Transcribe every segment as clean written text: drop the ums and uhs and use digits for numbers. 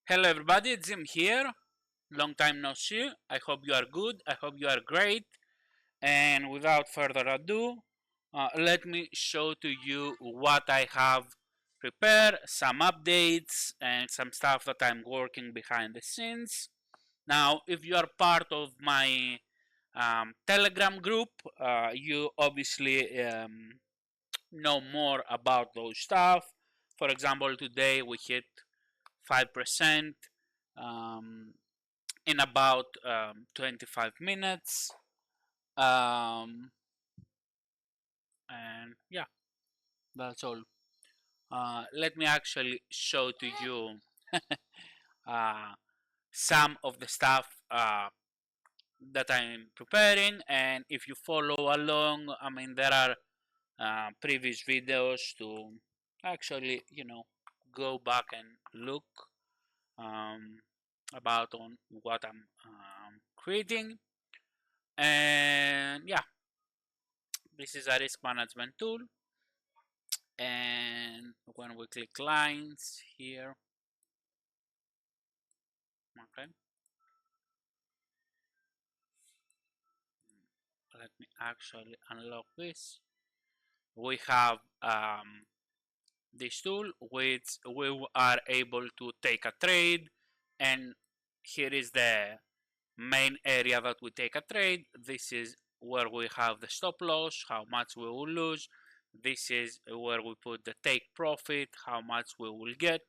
Hello everybody, it's Jim here. Long time no see. I hope you are good. I hope you are great. And without further ado, let me show to you what I have prepared, some updates and some stuff that I'm working behind the scenes. Now, if you are part of my Telegram group, you obviously know more about those stuff. For example, today we hit 5% in about 25 minutes. And yeah, that's all. Let me actually show to you uh, some of the stuff that I'm preparing, and if you follow along, I mean, there are previous videos to actually, go back and look um, about on what I'm creating. And yeah, this is a risk management tool, and when we click lines here, okay, let me actually unlock this. We have this tool which we are able to take a trade, and here is the main area that we take a trade. This is where we have the stop loss, how much we will lose. This is where we put the take profit, how much we will get.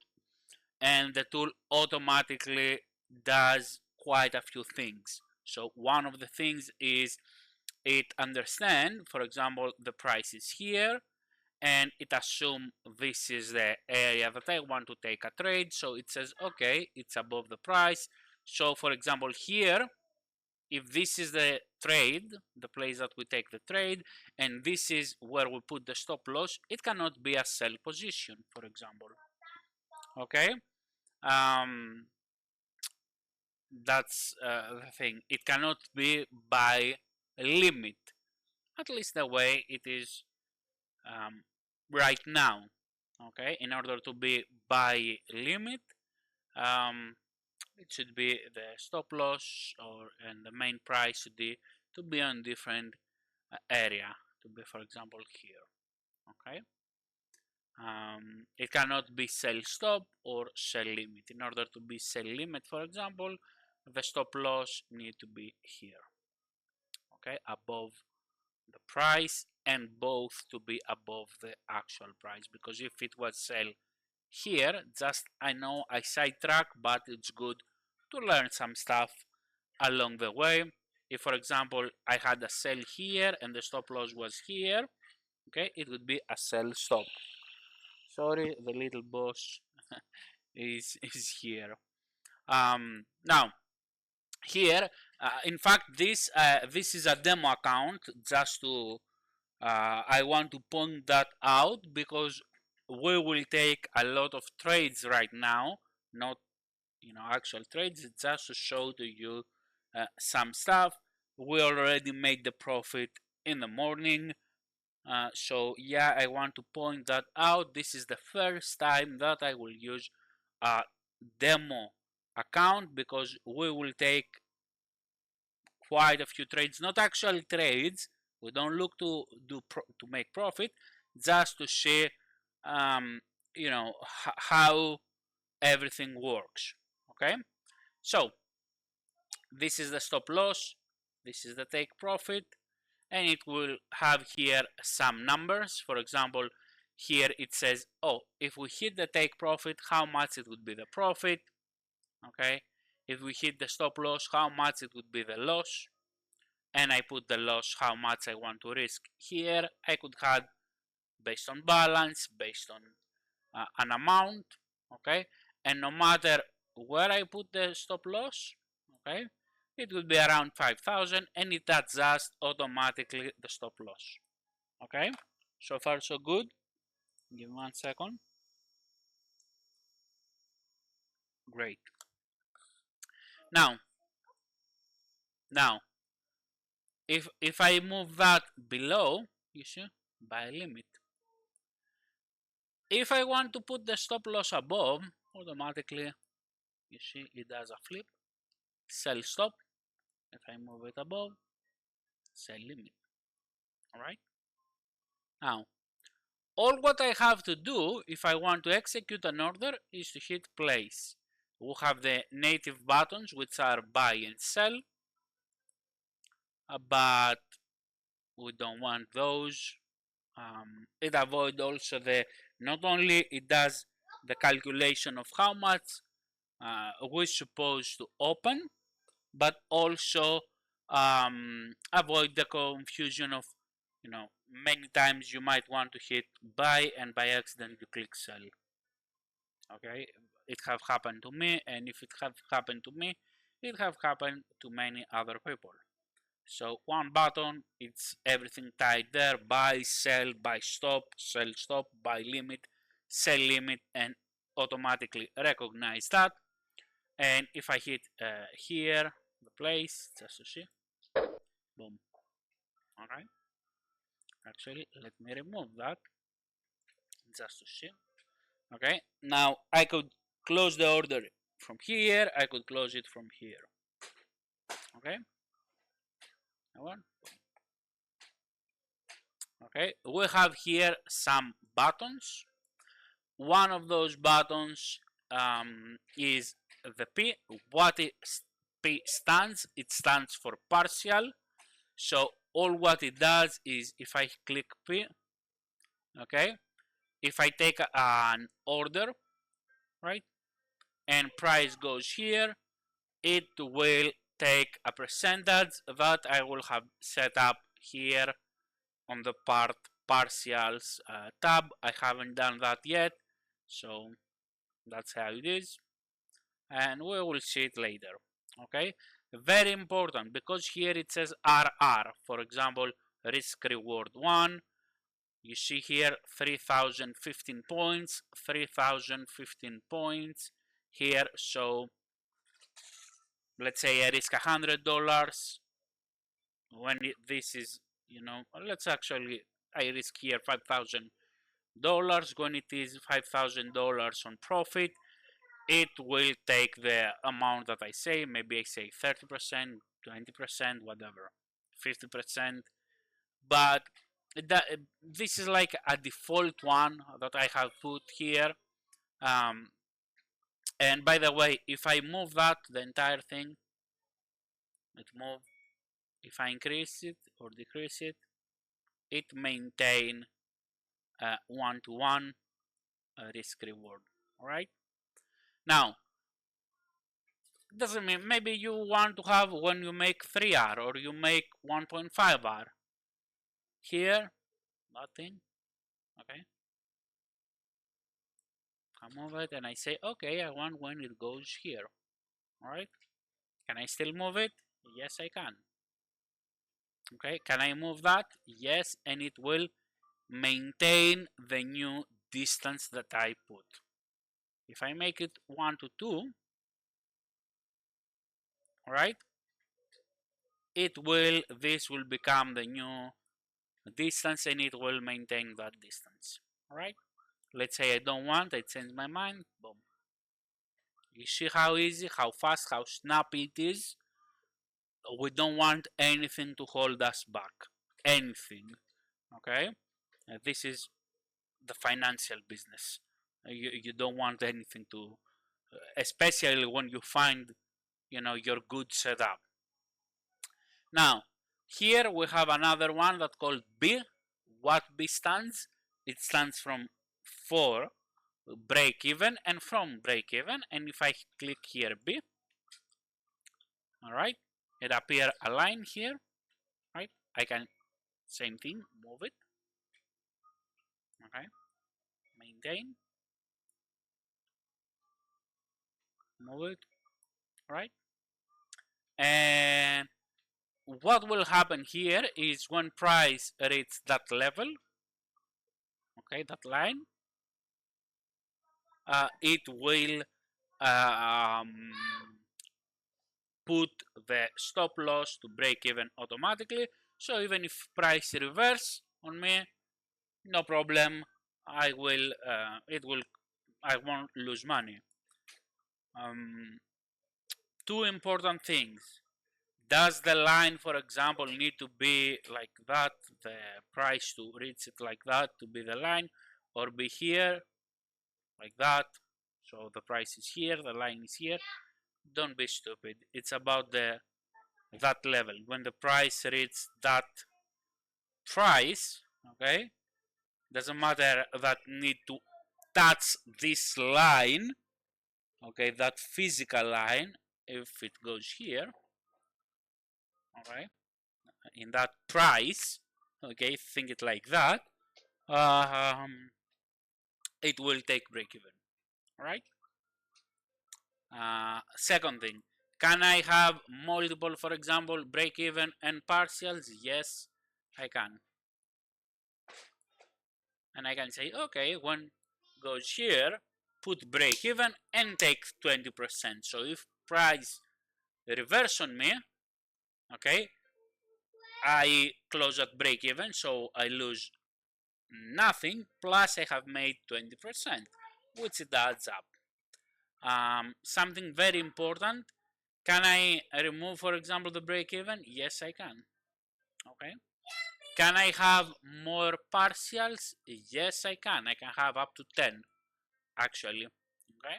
And the tool automatically does quite a few things. So one of the things is it understands, for example, the price is here, and it assumes this is the area that I want to take a trade. So it says, okay, it's above the price. So for example, here, if this is the trade, the place that we take the trade, and this is where we put the stop loss, it cannot be a sell position, for example. Okay, that's the thing. It cannot be by limit, at least the way it is right now. Okay, in order to be by limit, um, it should be the stop loss and the main price should be to be on different area, to be, for example, here. Okay, it cannot be sell stop or sell limit. In order to be sell limit, for example, the stop loss need to be here, okay, above the price, and both to be above the actual price, because if it was sell here, just, I know I sidetrack, but it's good to learn some stuff along the way. If, for example, I had a sell here and the stop loss was here, okay, it would be a sell stop. Sorry, the little boss is here. Now here, in fact, this is a demo account, just to I want to point that out, because we will take a lot of trades right now, not actual trades, just to show to you some stuff. We already made the profit in the morning, so yeah, I want to point that out. This is the first time that I will use a demo account, because we will take quite a few trades, not actual trades. We don't look to make profit, just to see how everything works. Okay, so this is the stop loss, this is the take profit, and it will have here some numbers. For example, here it says, oh, if we hit the take profit, how much it would be the profit. Okay, if we hit the stop loss, how much it would be the loss. And I put the loss, how much I want to risk. Here I could have based on balance, based on an amount. Okay, and no matter where I put the stop loss, okay, it will be around 5,000, and it adjusts automatically the stop loss. Okay, so far so good. Give me 1 second. Great. Now if I move that below, you see, by limit, if I want to put the stop loss above, automatically You see, it does a flip, sell stop. If I move it above, sell limit. All right. Now, all what I have to do if I want to execute an order is to hit place. We have the native buttons, which are buy and sell, but we don't want those. It avoids also the, not only it does the calculation of how much we're supposed to open, but also avoid the confusion of, many times you might want to hit buy and by accident you click sell. Okay, it have happened to me, and if it have happened to me, it have happened to many other people. So one button, it's everything tied there: buy, sell, buy stop, sell stop, buy limit, sell limit, and automatically recognize that. And if I hit here, the place, just to see, boom. All right. Actually, let me remove that, just to see. Okay. Now I could close the order from here. I could close it from here. Okay. One. Okay. We have here some buttons. One of those buttons is the P. What P stands? It stands for partial. So all what it does is, if I click P, okay, if I take an order, right, and price goes here, it will take a percentage that I will have set up here on the partials tab. I haven't done that yet, so that's how it is, and we will see it later. Okay, very important, because here it says RR, for example, risk reward 1. You see here 3015 points, 3015 points here. So let's say I risk $100 when this is, let's actually, I risk here $5,000. When it is $5,000 on profit, it will take the amount that I say. Maybe I say 30%, 20%, whatever, 50%. But this is like a default one that I have put here. And by the way, if I move that, the entire thing, it move. If I increase it or decrease it, it maintain one-to-one risk reward. All right. Now, doesn't mean, maybe you want to have when you make 3R or you make 1.5R. Here, nothing. Okay. I move it and I say, okay, I want when it goes here. All right. Can I still move it? Yes, I can. Okay. Can I move that? Yes, and it will maintain the new distance that I put. If I make it 1 to 2, all right, this will become the new distance, and it will maintain that distance. All right. Let's say I don't want, I change my mind, boom. You see how easy, how fast, how snappy it is? We don't want anything to hold us back. Anything. Okay? This is the financial business. You don't want anything to, especially when you find, your good setup. Now, here we have another one that's called B. What B stands? It stands from for break even and from break even. And if I click here B, all right, it appears a line here, right? I can, same thing, move it, okay, maintain, move it, right? And what will happen here is when price reaches that level, okay, that line, it will put the stop loss to break even automatically. So even if price reverse on me, no problem. I won't lose money. two important things. Does the line, for example, need to be like that, the price to reach it like that to be the line, or be here like that? So the price is here, the line is here. Don't be stupid. It's about that level. When the price reaches that price, okay, doesn't matter that need to touch this line, okay, that physical line. If it goes here, okay, in that price, okay, think it like that, it will take break even. Right. Second thing, can I have multiple, for example, break even and partials? Yes, I can. And I can say, okay, one goes here, put break even and take 20%. So if price reverse on me, okay, I close at break even, so I lose nothing, plus I have made 20%, which it adds up. Something very important, can I remove, for example, the break even? Yes, I can. Okay. Can I have more partials? Yes, I can. I can have up to 10, actually. Okay.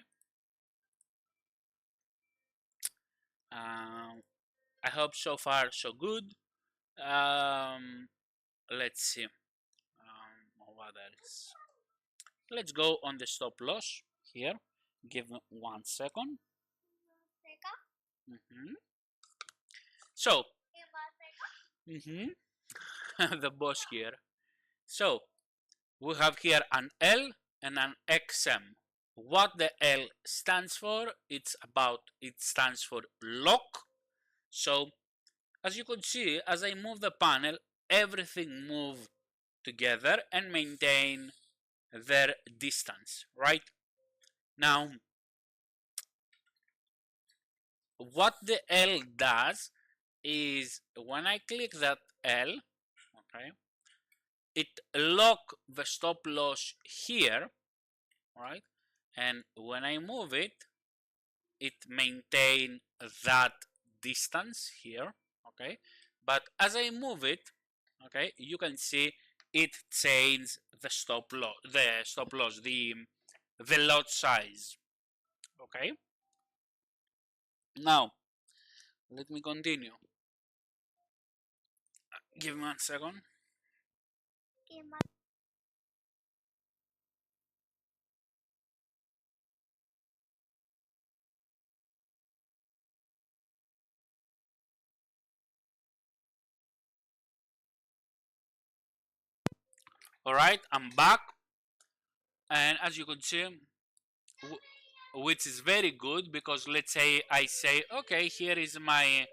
I hope so far so good. Let's see. What else? Let's go on the stop loss here. Give me 1 second. So, the boss here. So, we have here an L and an XM. What the L stands for, it stands for lock. So, as you could see, as I move the panel, everything move together and maintain their distance, right? Now, what the L does is when I click that L, okay, it lock the stop loss here, right? And when I move it, it maintain that distance here, okay? But as I move it, okay, you can see it changes the stop loss, the lot size, okay? Now, let me continue. Give me 1 second. All right, I'm back, and as you can see, which is very good, because let's say I say, okay, here is my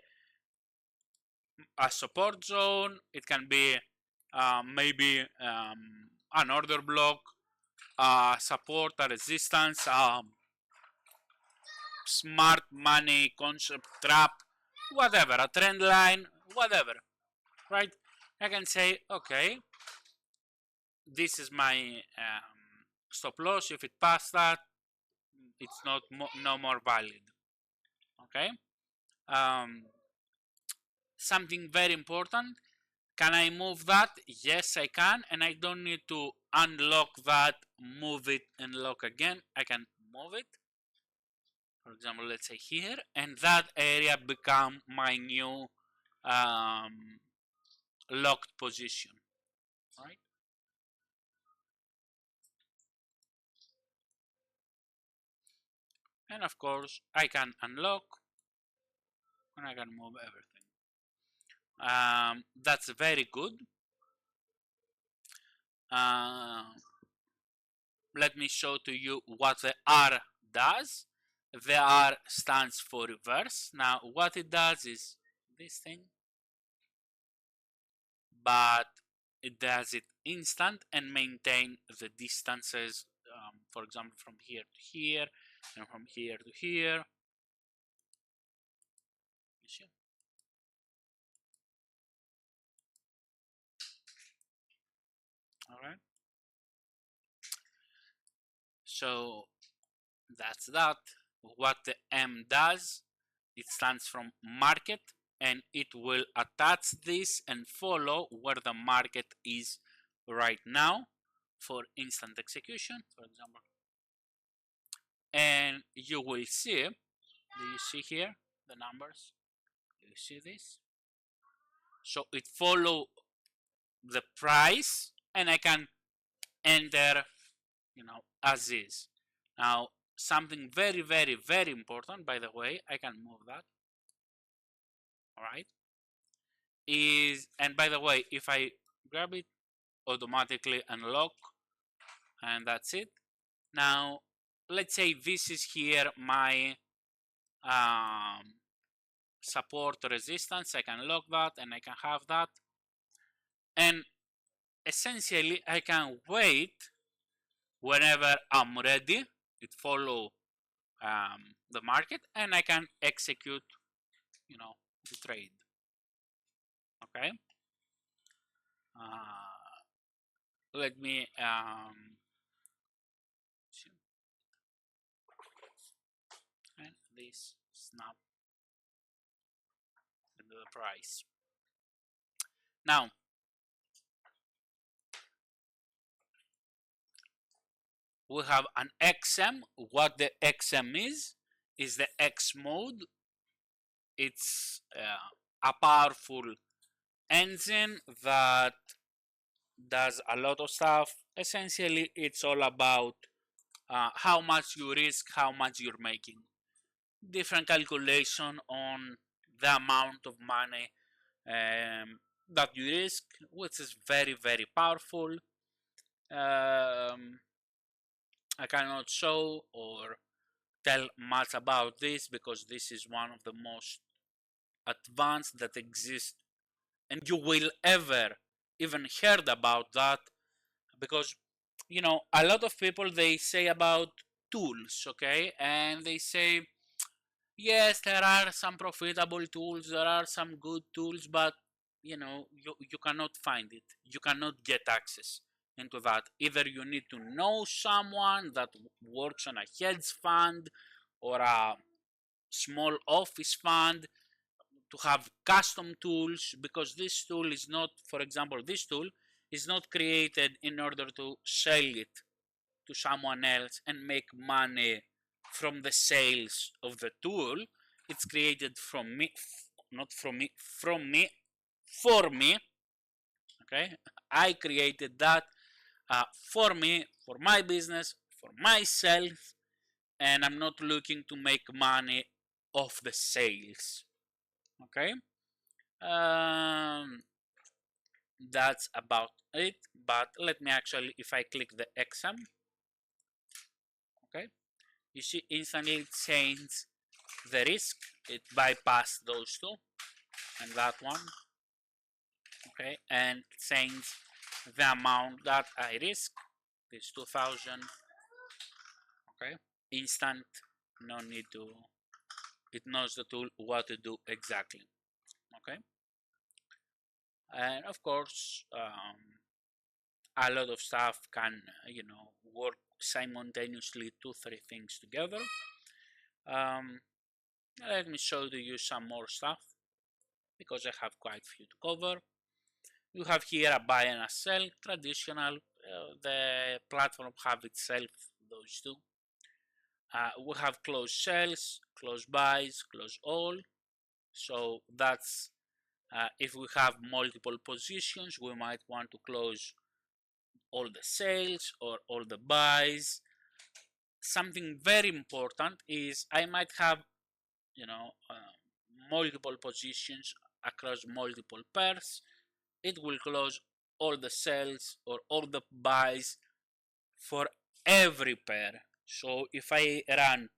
a support zone. It can be maybe an order block, support, a resistance, smart money concept trap, whatever, a trend line, whatever, right? I can say, okay, this is my stop loss. If it passed that, it's no more valid. Okay. Something very important, can I move that? Yes, I can, and I don't need to unlock that, move it, and lock again. I can move it, for example, let's say here, and that area become my new locked position, right? And of course, I can unlock and I can move everything. That's very good. Let me show to you what the R does. The R stands for reverse. Now, what it does is this thing, but it does it instant and maintain the distances, for example, from here to here and from here to here. You see? All right. So that's that. what the M does, it stands from market, and it will attach this and follow where the market is right now for instant execution, for example. And you will see, do you see here the numbers? Do you see this? So it follow the price, and I can enter, as is. Now, something very, very, very important, by the way, I can move that. All right. And by the way, if I grab it, automatically unlock, and that's it. Now, let's say this is here my support resistance. I can lock that, and I can have that, and essentially I can wait whenever I'm ready. It follow the market, and I can execute, the trade. Okay. Let me and this snap into the price. Now, we have an XM. What the XM is the X mode. It's a powerful engine that does a lot of stuff. Essentially, it's all about how much you risk, how much you're making. Different calculation on the amount of money that you risk, which is very, very powerful. I cannot show or tell much about this because this is one of the most advanced that exist, and you will ever even heard about that, because a lot of people, they say about tools, okay, and they say yes, there are some profitable tools, there are some good tools, but you cannot find it, you cannot get access into that. Either you need to know someone that works on a hedge fund or a small office fund to have custom tools, because this tool is not, for example, this tool is not created in order to sell it to someone else and make money from the sales of the tool. It's created from me, not from me, from me, for me. Okay, I created that for me, for my business, for myself, and I'm not looking to make money off the sales. Okay, that's about it. But let me actually, if I click the XM, okay, you see instantly it changes the risk. It bypassed those two and that one, okay, and change the amount that I risk. This 2000, okay, instant, no need to, it knows the tool what to do exactly. Okay, and of course a lot of stuff can work simultaneously, 2-3 things together. Let me show to you some more stuff because I have quite a few to cover. You have here a buy and a sell, traditional. The platform have itself those two. We have close sells, close buys, close all. So that's if we have multiple positions, we might want to close all the sales or all the buys. Something very important is I might have multiple positions across multiple pairs. It will close all the sells or all the buys for every pair. So if I run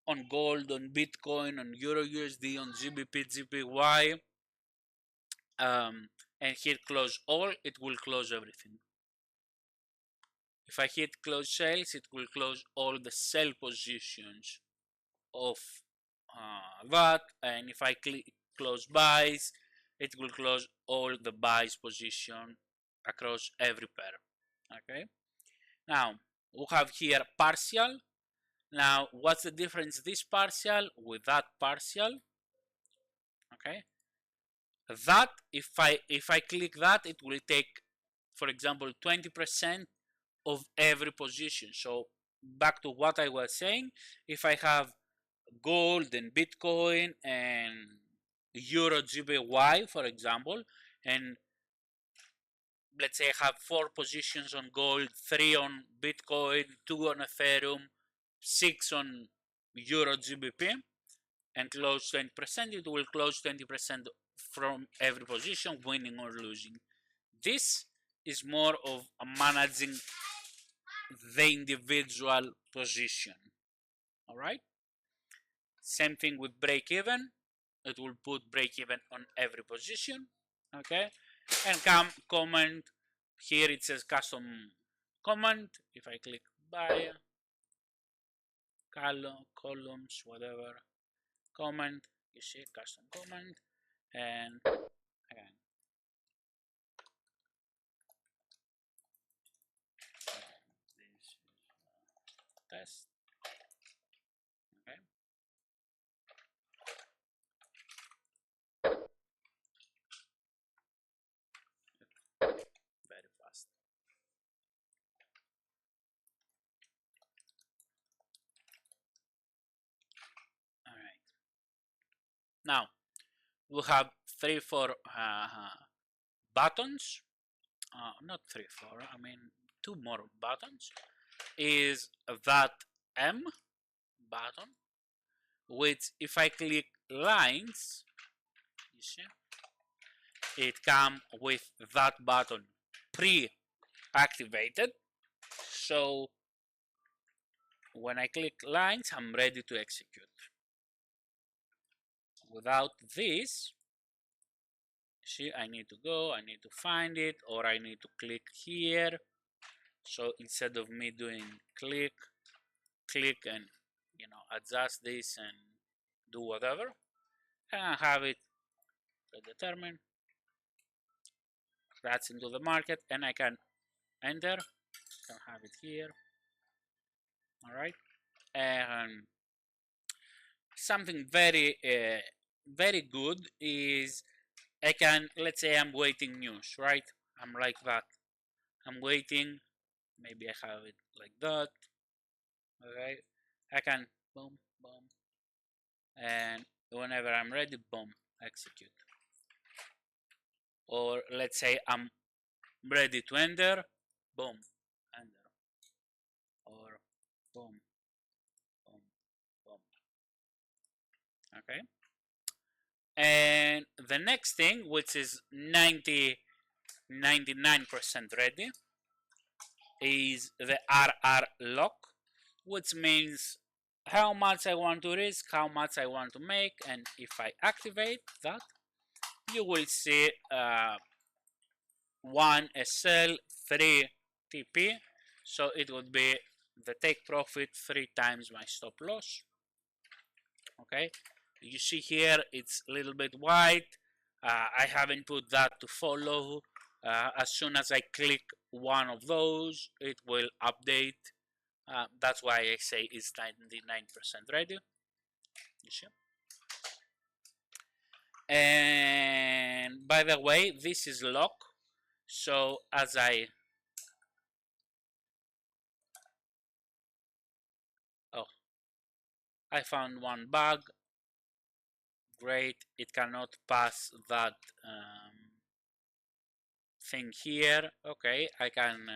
on gold, on Bitcoin, on Euro USD, on GBP, GPY, and hit close all, it will close everything. If I hit close sales, it will close all the sell positions of that, and if I click close buys, it will close all the buys position across every pair. Okay, now we have here partial. Now, what's the difference this partial with that partial? Okay, that if I click that, it will take, for example, 20% of every position. So back to what I was saying, if I have gold and Bitcoin and Euro GBY, for example, and let's say I have 4 positions on gold, 3 on Bitcoin, 2 on Ethereum, 6 on Euro GBP, and close 20%, it will close 20% from every position, winning or losing. This is more of managing the individual position. All right. Same thing with break even. It will put break even on every position. Okay. And comment here. It says custom comment. If I click buy, columns, whatever, comment, you see custom comment, and again, this is test. Okay. Very fast. All right. Now we have 3-4 buttons. Not 3-4. I mean 2 more buttons. Is that M button, which if I click lines, you see, it comes with that button pre-activated. So when I click lines, I'm ready to execute. Without this, see, I need to go, I need to find it, or I need to click here. So instead of me doing click and adjust this and do whatever, I have it predetermined. That's into the market, and I can enter. I can have it here. All right, and something very very good is I can, let's say I'm waiting news, right? I'm like that. I'm waiting. Maybe I have it like that. Okay, I can boom, boom, and whenever I'm ready, boom, execute. Or let's say I'm ready to enter, boom, enter, or boom, boom, boom. Okay. And the next thing, which is 99% ready, is the RR lock, which means how much I want to risk, how much I want to make, and if I activate that, you will see 1 SL, 3 TP, so it would be the take profit 3 times my stop loss. Okay, you see here it's a little bit white. I haven't put that to follow. As soon as I click one of those, it will update. That's why I say it's 99% ready. You see? And by the way, this is lock. So as I found one bug. Great, it cannot pass that thing here. Okay, I can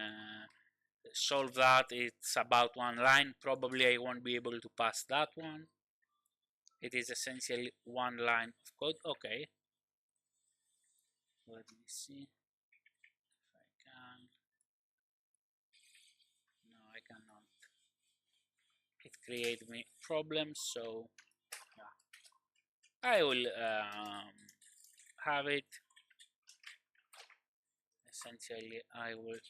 solve that. It's about 1 line. Probably I won't be able to pass that one. It is essentially 1 line of code. Okay, let me see if I can. No, I cannot. It created me problems, so yeah. I will have it. Essentially, I will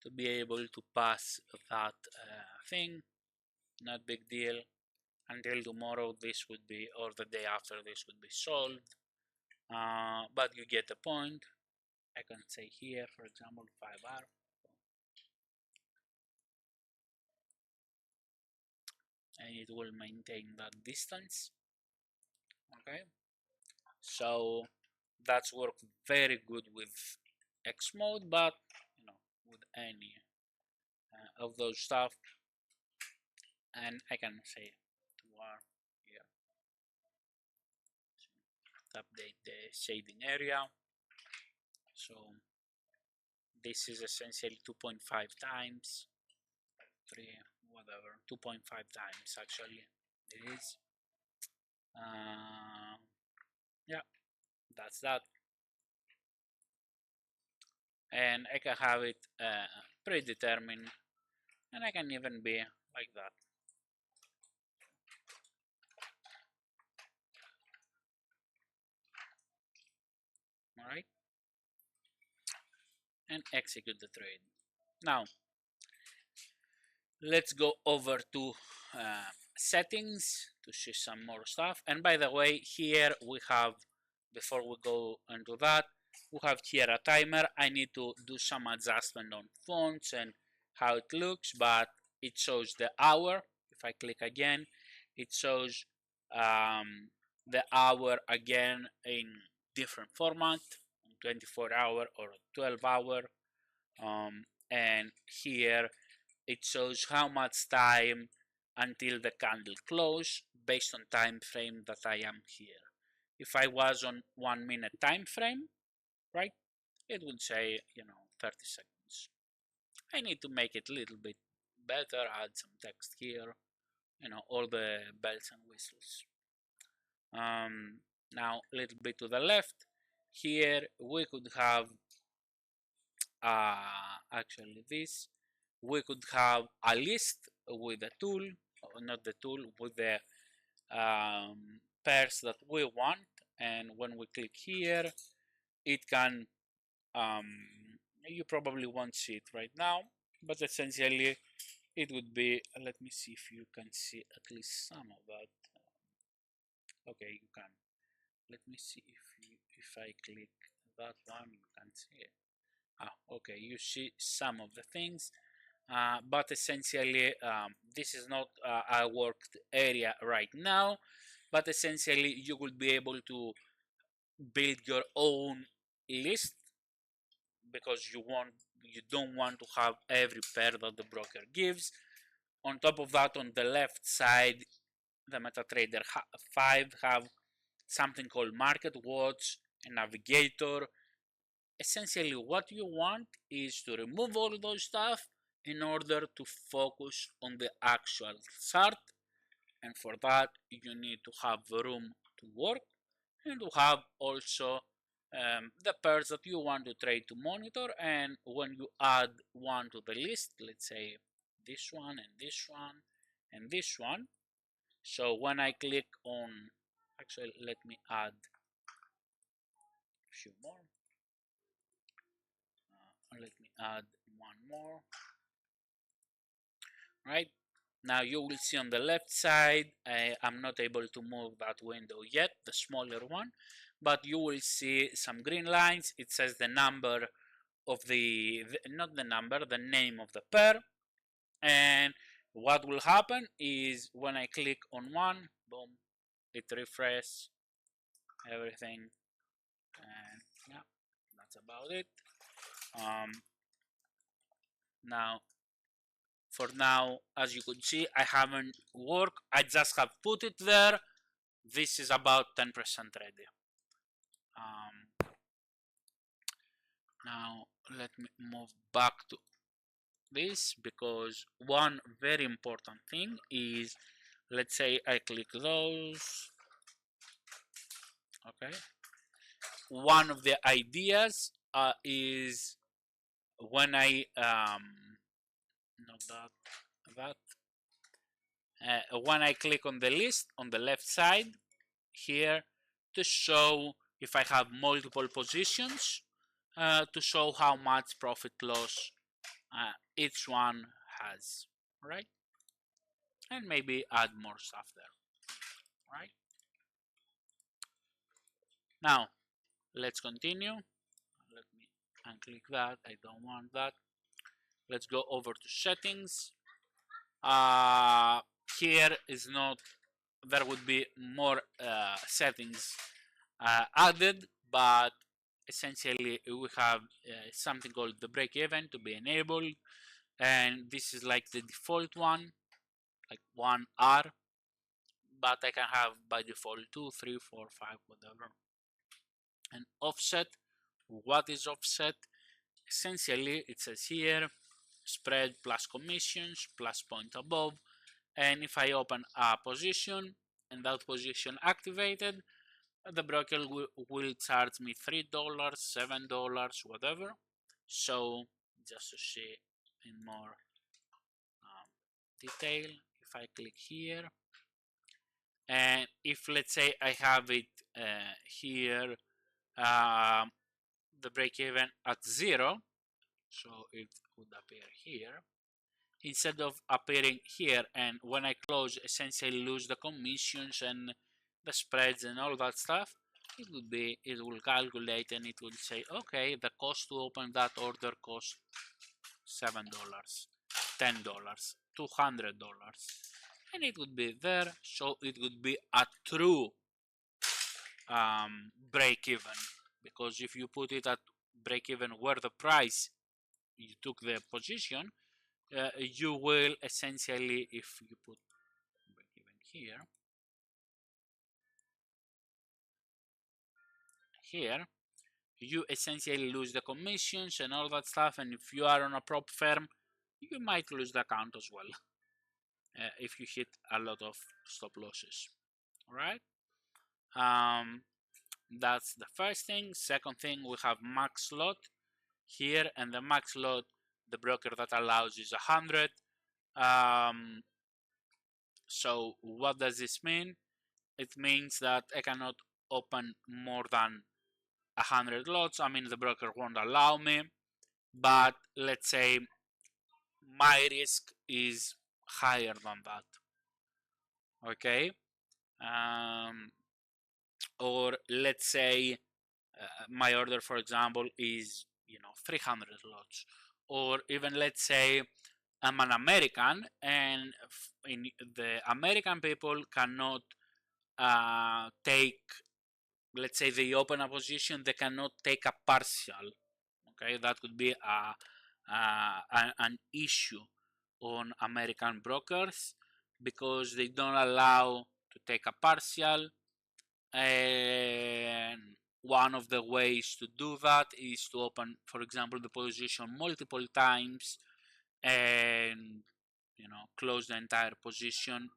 to be able to pass that thing. Not big deal. Until tomorrow, this would be, or the day after, this would be solved. But you get the point. I can say here, for example, 5R. and it will maintain that distance. Okay, so that's worked very good with X mode, but you know, with any of those stuff. And I can say to here to update the shading area. So this is essentially 2.5 times 3, whatever, 2.5 times actually it is. Yeah, that's that. And I can have it predetermined, and I can even be like that. All right, and execute the trade. Now let's go over to settings to see some more stuff. And by the way, here we have, before we go into that, we have here a timer. I need to do some adjustment on fonts and how it looks, but it shows the hour. If I click again, it shows the hour again in different format, 24-hour or 12-hour, and here it shows how much time until the candle close based on time frame that I am here. If I was on 1 minute time frame, right, it would say, you know, 30 seconds. I need to make it a little bit better, add some text here, you know, all the bells and whistles. Now a little bit to the left, here we could have actually this. We could have a list with the tool, or not the tool, with the pairs that we want, and when we click here, it can, you probably won't see it right now, but essentially it would be, let me see if you can see at least some of that. Okay, you can. Let me see if I click that one, you can see it. Okay, you see some of the things, but essentially this is not a worked area right now, but essentially you will be able to build your own list, because you don't want to have every pair that the broker gives. On top of that, on the left side, the MetaTrader 5 have something called Market Watch and Navigator. Essentially what you want is to remove all those stuff in order to focus on the actual chart, and for that you need to have room to work and to have also the pairs that you want to trade to monitor. And when you add one to the list, let's say this one and this one and this one, so when I click on, actually let me add a few more. Let me add one more. Right, now you will see on the left side, I'm not able to move that window yet, the smaller one, but you will see some green lines. It says the number of not the number, the name of the pair. And what will happen is when I click on one, boom, it refreshes everything, and yeah, that's about it. Now for now, as you could see, I haven't worked, I just have put it there. This is about 10% ready. Now let me move back to this, because one very important thing is, let's say I click those. Okay, one of the ideas is when I not that when I click on the list on the left side here, to show if I have multiple positions, to show how much profit loss each one has, right? And maybe add more stuff there, right? Now let's continue. Let me unclick that, I don't want that. Let's go over to settings. here is not, there would be more settings added, but essentially we have something called the break even to be enabled, and this is like the default one, like 1R, but I can have by default 2, 3, 4, 5, whatever. And offset, what is offset? Essentially it says here spread plus commissions plus point above, and if I open a position and that position activated, the broker will charge me $3, $7, whatever. So just to see in more detail, if I click here, and if let's say I have it here, the break even at 0, so it would appear here instead of appearing here, and when I close essentially lose the commissions and the spreads and all that stuff, it will calculate and it will say, okay, the cost to open that order cost $7, $10, $200, and it would be there. So it would be a true break even, because if you put it at break even where the price you took the position, you will essentially, if you put break even here, you essentially lose the commissions and all that stuff, and if you are on a prop firm, you might lose the account as well if you hit a lot of stop losses. All right, that's the first thing. Second thing, we have max lot here, and the max lot, the broker that allows is 100. So what does this mean? It means that I cannot open more than 100 lots. I mean, the broker won't allow me, but let's say my risk is higher than that. Okay, or let's say my order, for example, is 300 lots, or even let's say I'm an American, and in the American people cannot take, let's say they open a position, they cannot take a partial. Okay, that could be an issue on American brokers, because they don't allow to take a partial, and one of the ways to do that is to open, for example, the position multiple times and close the entire position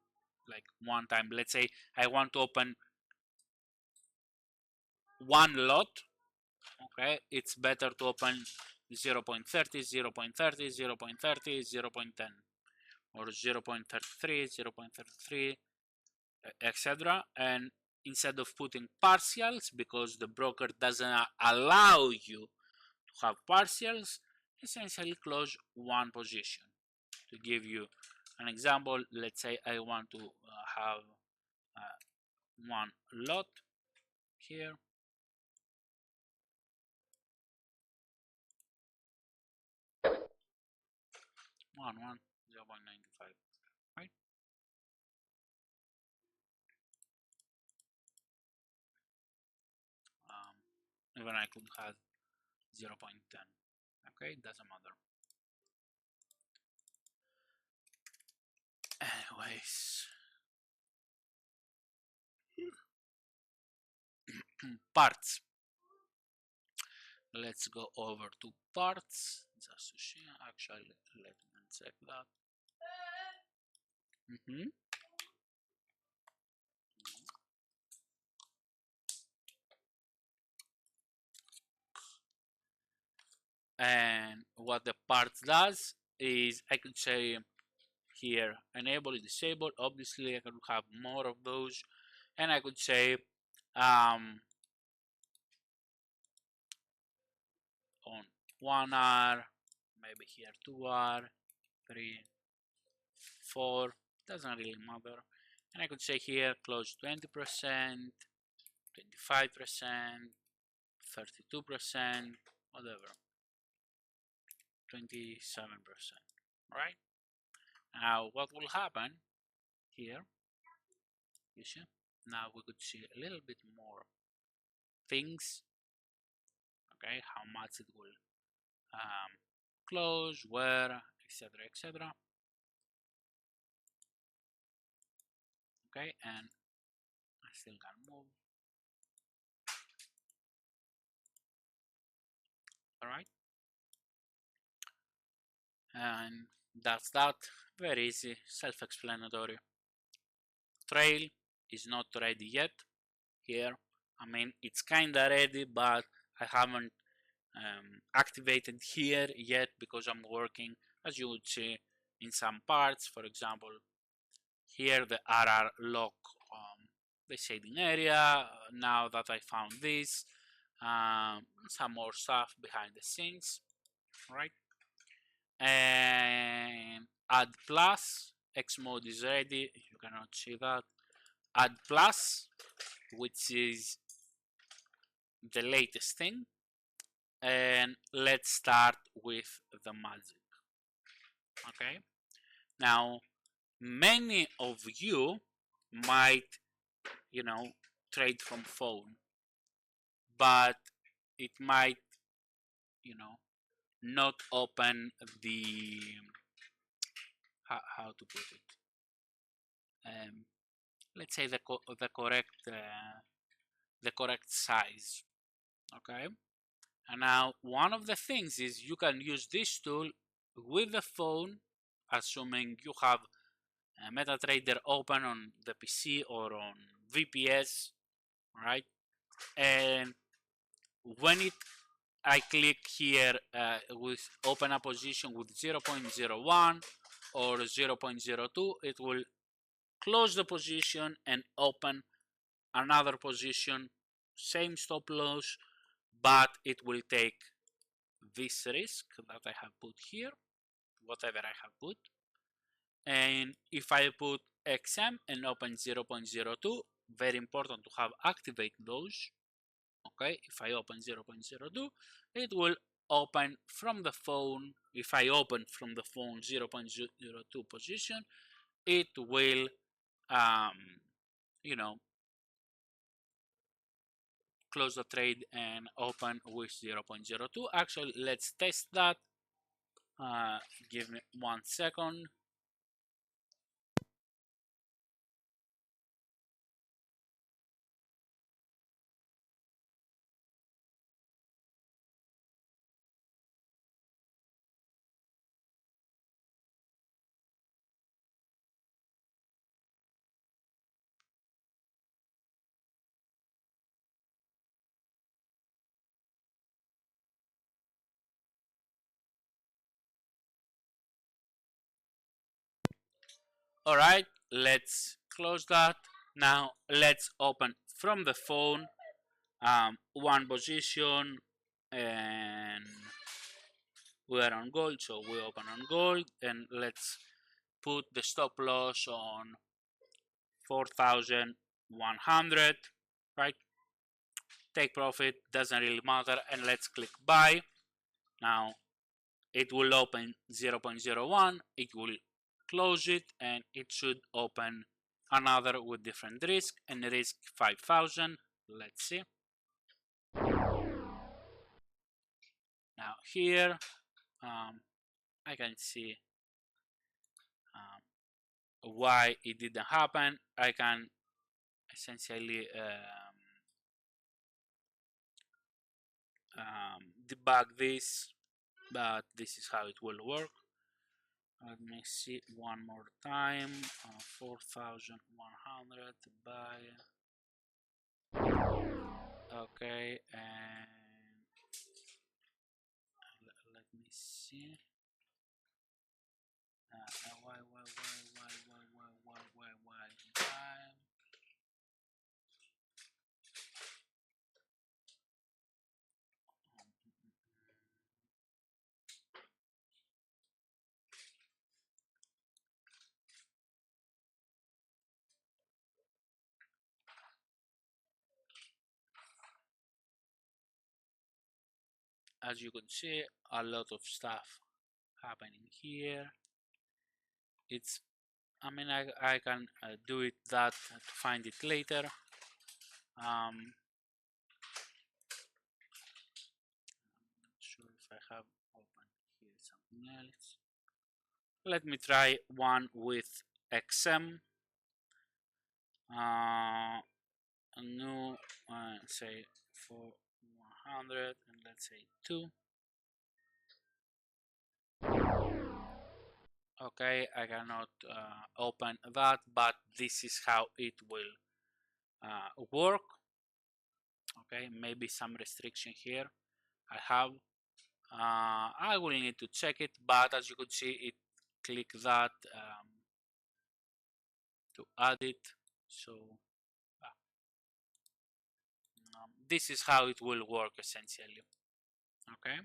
like one time. Let's say I want to open one lot. Okay, it's better to open 0.30, 0.30, 0.30, 0.10, or 0.33, 0.33, etc. And instead of putting partials, because the broker doesn't allow you to have partials, essentially close one position. To give you an example, let's say I want to have one lot here. One 0.95, right? Even I could have 0.10. Okay, doesn't matter. Anyways, parts. Let's go over to parts. Just to see. Actually, let me check that. And what the parts does is, I could say here enable, disable. Obviously I could have more of those, and I could say on 1R, maybe here 2R, 3, 4, doesn't really matter. And I could say here close 20%, 25%, 32%, whatever, 27%. Right? Now what will happen here. You see, now we could see a little bit more things. Okay, how much it will close, where, etc., etc. Okay, and I still can move. All right, and that's that. Very easy, self-explanatory. Trail is not ready yet here. I mean, it's kinda ready, but I haven't activated here yet because I'm working, as you would see, in some parts. For example, here the RR lock the shading area. Now that I found this, some more stuff behind the scenes, right? And add plus X mode is ready. You cannot see that. Add plus, which is the latest thing, and let's start with the magic. Okay, now many of you might, you know, trade from phone, but it might, you know, not open the how to put it, let's say the correct size. Okay, and now one of the things is you can use this tool with the phone, assuming you have MetaTrader open on the PC or on VPS, right? And when I click here with open a position with 0.01 or 0.02, it will close the position and open another position, same stop loss, but it will take this risk that I have put here, whatever I have put. And if I put XM and open 0.02, very important to have activate those. Okay, if I open 0.02, it will open from the phone. If I open from the phone 0.02 position, it will you know, close the trade and open with 0.02. Actually, let's test that. Give me 1 second. All right, let's close that. Now let's open from the phone one position, and we're on gold, so we open on gold, and let's put the stop loss on 4,100, right? Take profit, doesn't really matter, and let's click buy. Now it will open 0.01, it will close it, and it should open another with different risk, and risk 5,000. Let's see. Now here I can see why it didn't happen. I can essentially debug this, but this is how it will work. Let me see one more time. 4,100 by okay, and let me see. Why? As you can see, a lot of stuff happening here. It's I mean, I can do it that to find it later. Not sure if I have open here something else. Let me try one with XM. A new, say for 100, and let's say 2. Okay, I cannot open that, but this is how it will work. Okay, maybe some restriction here I have. I will need to check it, but as you could see, it click that to add it. So this is how it will work essentially. Okay.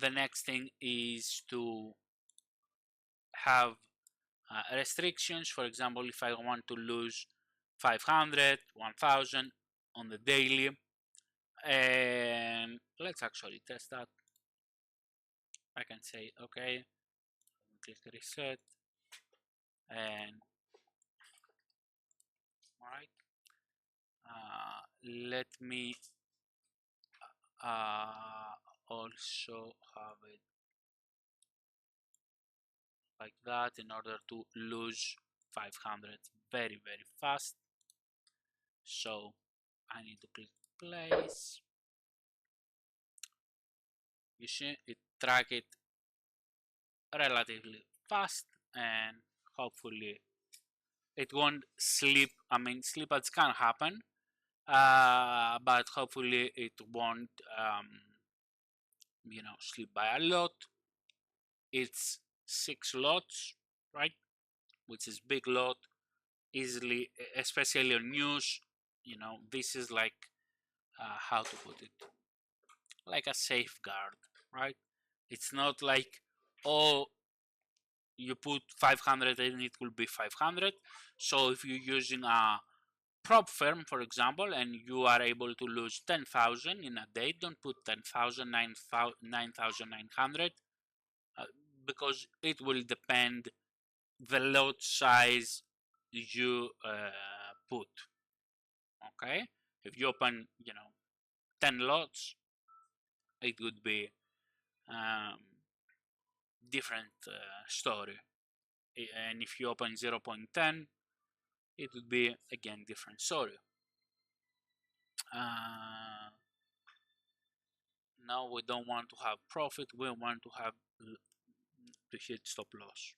The next thing is to have restrictions. For example, if I want to lose 500, 1000 on the daily, and let's actually test that. I can say okay, click reset, and all right. Let me also have it like that in order to lose 500 very fast. So I need to click place. You see it track it relatively fast, and hopefully it won't slip. I mean, slippage can happen, but hopefully it won't you know, slip by a lot. It's 6 lots, right, which is big lot, easily, especially on news. You know, this is like how to put it, like a safeguard, right? It's not like, oh, you put 500 and it will be 500. So if you're using a prop firm, for example, and you are able to lose 10,000 in a day, don't put 10,000, 9,900, because it will depend the lot size you put. Okay, if you open, you know, 10 lots, it would be different story, and if you open 0.10, it would be again different story. Now we don't want to have profit, we want to have to hit stop loss.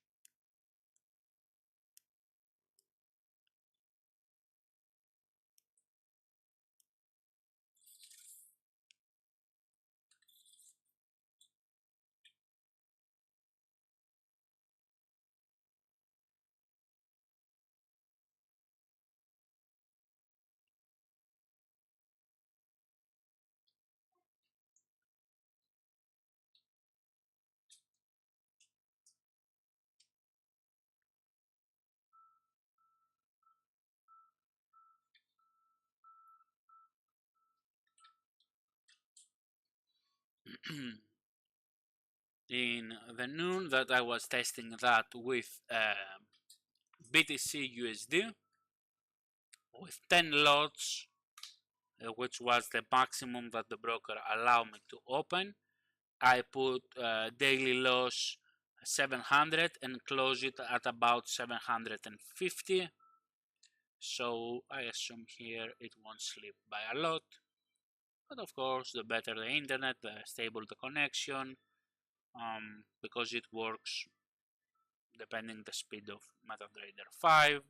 In the noon that I was testing that with BTC USD with 10 lots, which was the maximum that the broker allowed me to open. I put daily loss 700 and close it at about 750. So I assume here it won't slip by a lot. But of course, the better the internet, the stable the connection, because it works depending the speed of MetaTrader 5,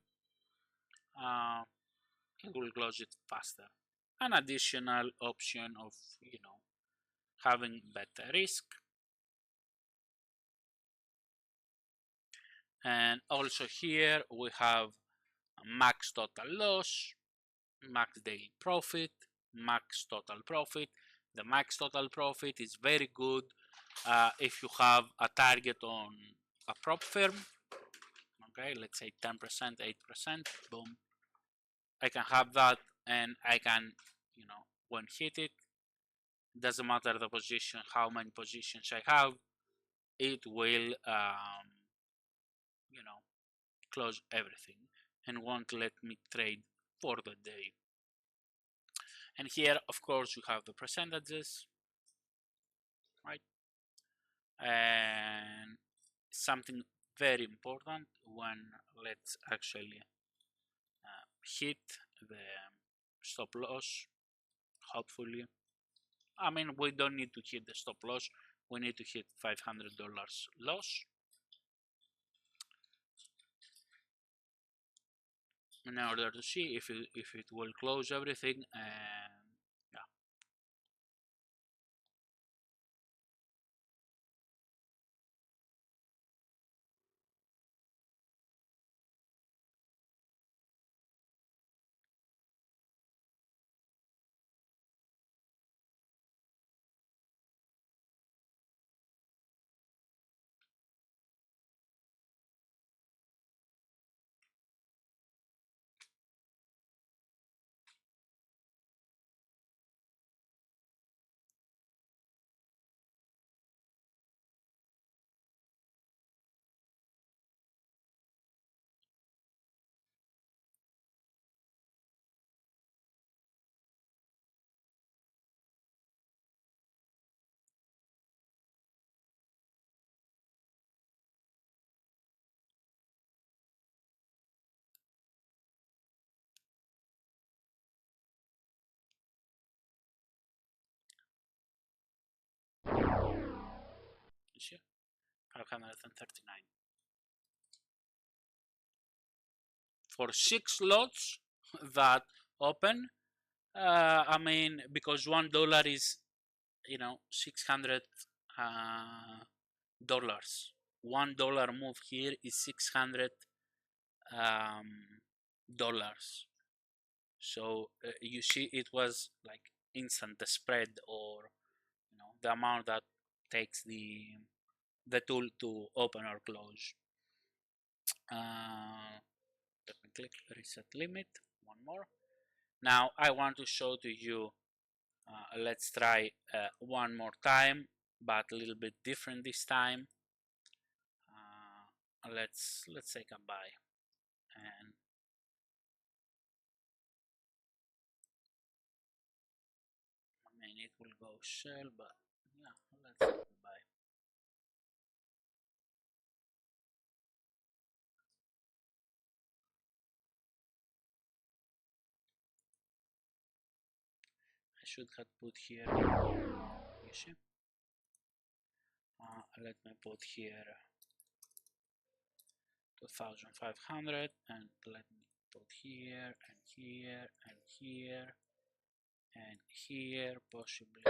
it will close it faster. An additional option of, you know, having better risk. And also here we have max total loss, max daily profit, max total profit. The max total profit is very good if you have a target on a prop firm. Okay, let's say 10%, 8%, boom. I can have that, and I can, you know, when hit it, doesn't matter the position, how many positions I have, it will, you know, close everything and won't let me trade for the day. And here, of course, you have the percentages, right? And something very important when let's actually hit the stop loss, hopefully. I mean, we don't need to hit the stop loss, we need to hit $500 loss in order to see if it will close everything. And yeah, you see, 539 for 6 lots that open. I mean, because $1 is, you know, $600. $1 move here is $600. So you see, it was like instant the spread, or you know, the amount that takes the tool to open or close. Let me click reset limit one more. Now I want to show to you, let's try one more time, but a little bit different this time. Let's take a buy, and I mean it will go sell, but yeah, let's take a buy. I should have put here, you see, let me put here 2500, and let me put here and here and here and here possibly,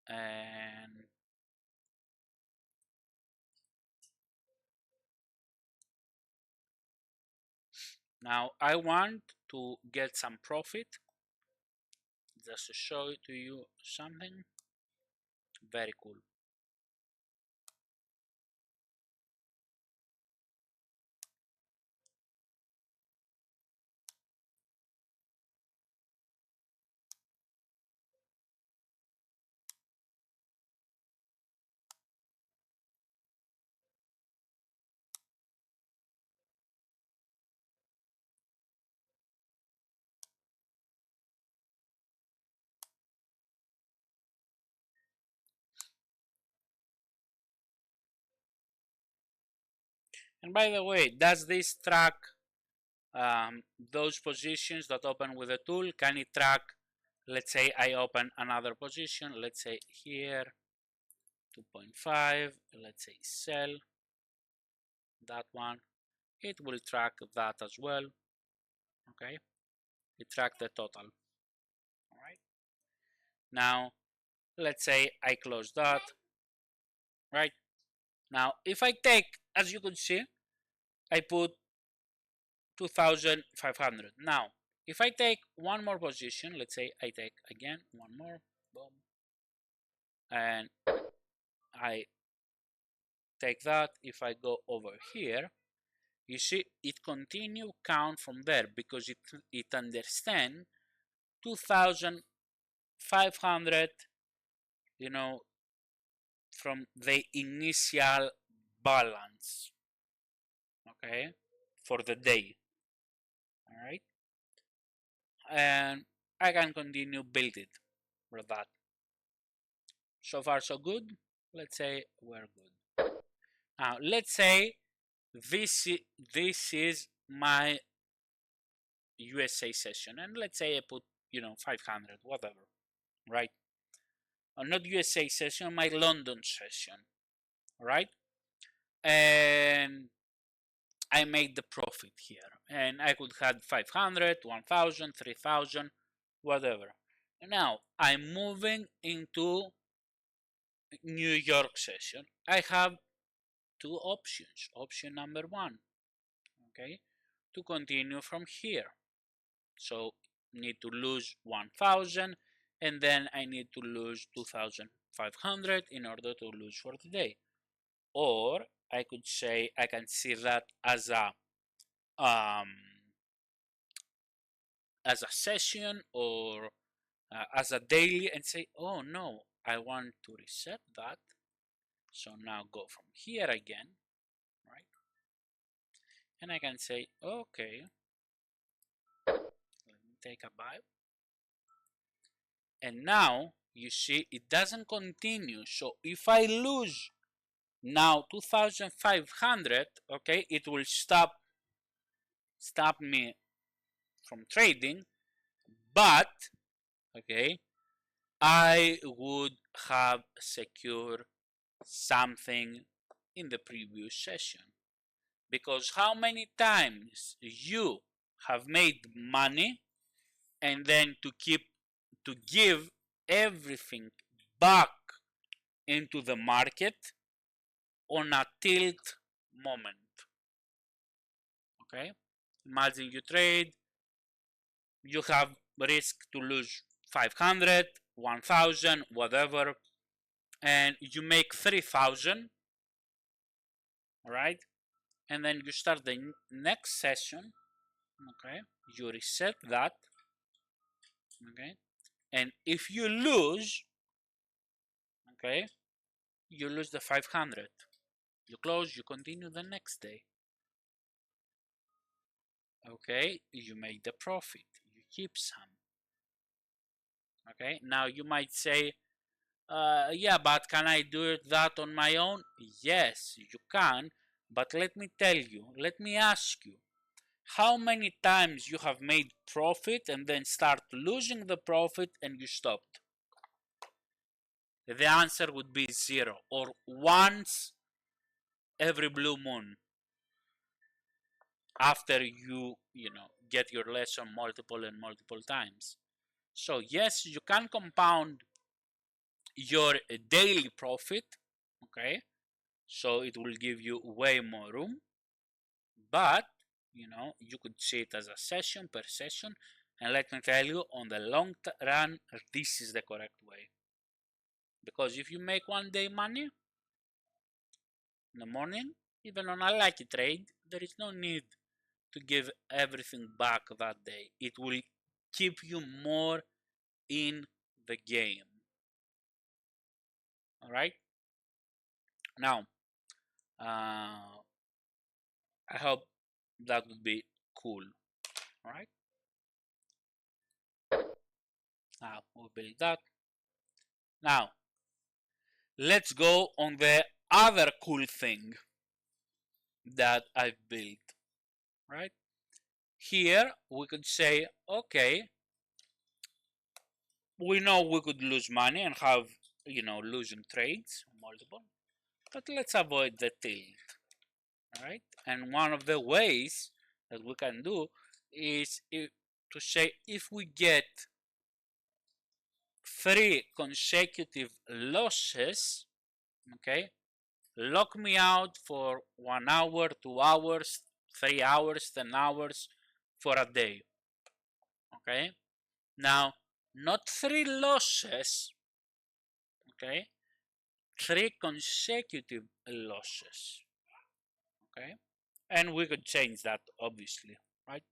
and now I want to get some profit, just to show to you something very cool. And by the way, does this track those positions that open with the tool? Can it track, let's say I open another position, let's say here 2.5, let's say sell that one, it will track that as well. Okay, it tracks the total. All right, now let's say I close that. Right, now if I take, as you can see, I put 2500. Now if I take one more position, let's say I take again one more, boom, and I take that, if I go over here, you see it continue count from there, because it understand 2500, you know, from the initial balance. okay, for the day. All right, and I can continue build it for that. So far so good. Let's say we're good. Now let's say this is my USA session, and let's say I put 500, whatever, right? Or not USA session, my London session, right? And I made the profit here, and I could have 500, 1000, 3000, whatever. Now I'm moving into New York session. I have two options. Option number one, okay, to continue from here. So need to lose 1000, and then I need to lose 2500 in order to lose for the day. Or I could say I can see that as a session, or as a daily, and say, oh no, I want to reset that. So now go from here again, right? And I can say, okay, let me take a bite. And now you see it doesn't continue. So if I lose now 2500, okay, it will stop me from trading, but okay, I would have secured something in the previous session. Because how many times you have made money and then to give everything back into the market on a tilt moment? Okay, imagine you trade, you have risk to lose 500, 1000, whatever, and you make 3000, right? And then you start the next session, okay, you reset that, okay, and if you lose, okay, you lose the 500, you close, you continue the next day, okay, you make the profit, you keep some. Okay, now you might say, yeah, but can I do that on my own? Yes, you can, but let me ask you, how many times you have made profit and then start losing the profit and you stopped? The answer would be 0, or once every blue moon, after you get your lesson multiple and multiple times. So yes, you can compound your daily profit, okay, so it will give you way more room, but you could see it as a session per session, and let me tell you, on the long run, this is the correct way. Because if you make one day money in the morning, even on a lucky trade, there is no need to give everything back that day. It will keep you more in the game. All right. Now, I hope that would be cool. All right. Now we'll build that. Now, let's go on the other cool thing that I've built. Right. Here we could say, okay, we know we could lose money and have losing trades multiple, but let's avoid the tilt. Right, and one of the ways that we can do is to say, if we get 3 consecutive losses, okay, lock me out for 1 hour, 2 hours, 3 hours, 10 hours, for a day. Okay, now not 3 losses, okay, 3 consecutive losses. Okay, and we could change that, obviously, right?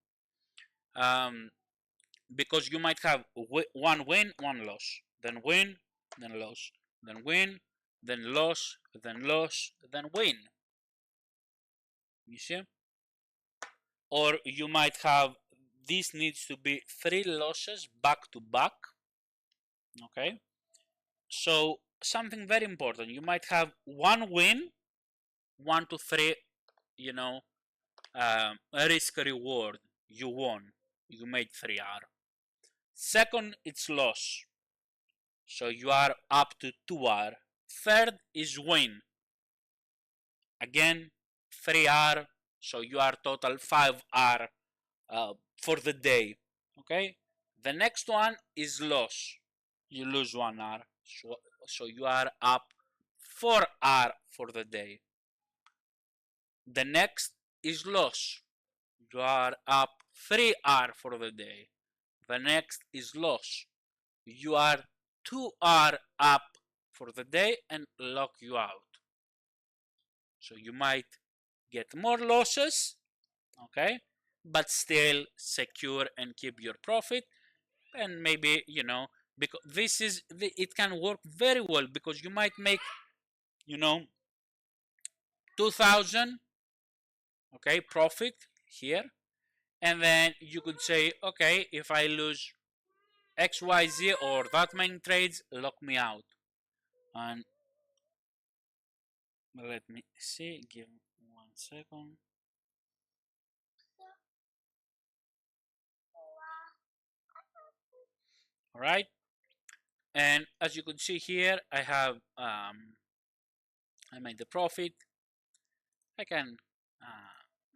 Because you might have one win, one loss, then win, then loss, then win, then loss, then loss, then win. You see? or you might have, this needs to be 3 losses back to back. Okay, so something very important, you might have 1 win, 1 to 3, you know, risk reward, you won, you made 3R. Second, it's loss, so you are up to 2R. Third is win, again 3R, so you are total 5R for the day. Okay, the next one is loss, you lose 1R, so you are up 4R for the day. The next is loss, you are up 3R for the day. The next is loss, you are 2R up for the day and lock you out. So you might get more losses, okay, but still secure and keep your profit. And maybe, you know, because this is it can work very well, because you might make, you know, 2,000, okay, profit here, and then you could say, okay, if I lose XYZ or that many trades, lock me out. And let me see, give 1 second. All right, and as you can see here, I have I made the profit. I can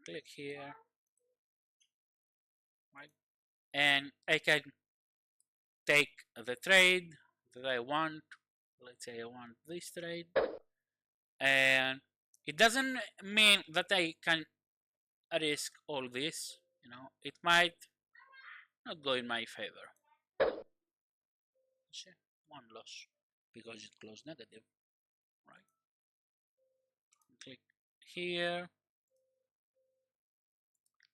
click here, right, and I can take the trade that I want. Let's say I want this trade, and it doesn't mean that I can risk all this, you know, it might not go in my favor. See, 1 loss because it closed negative, right? Click here,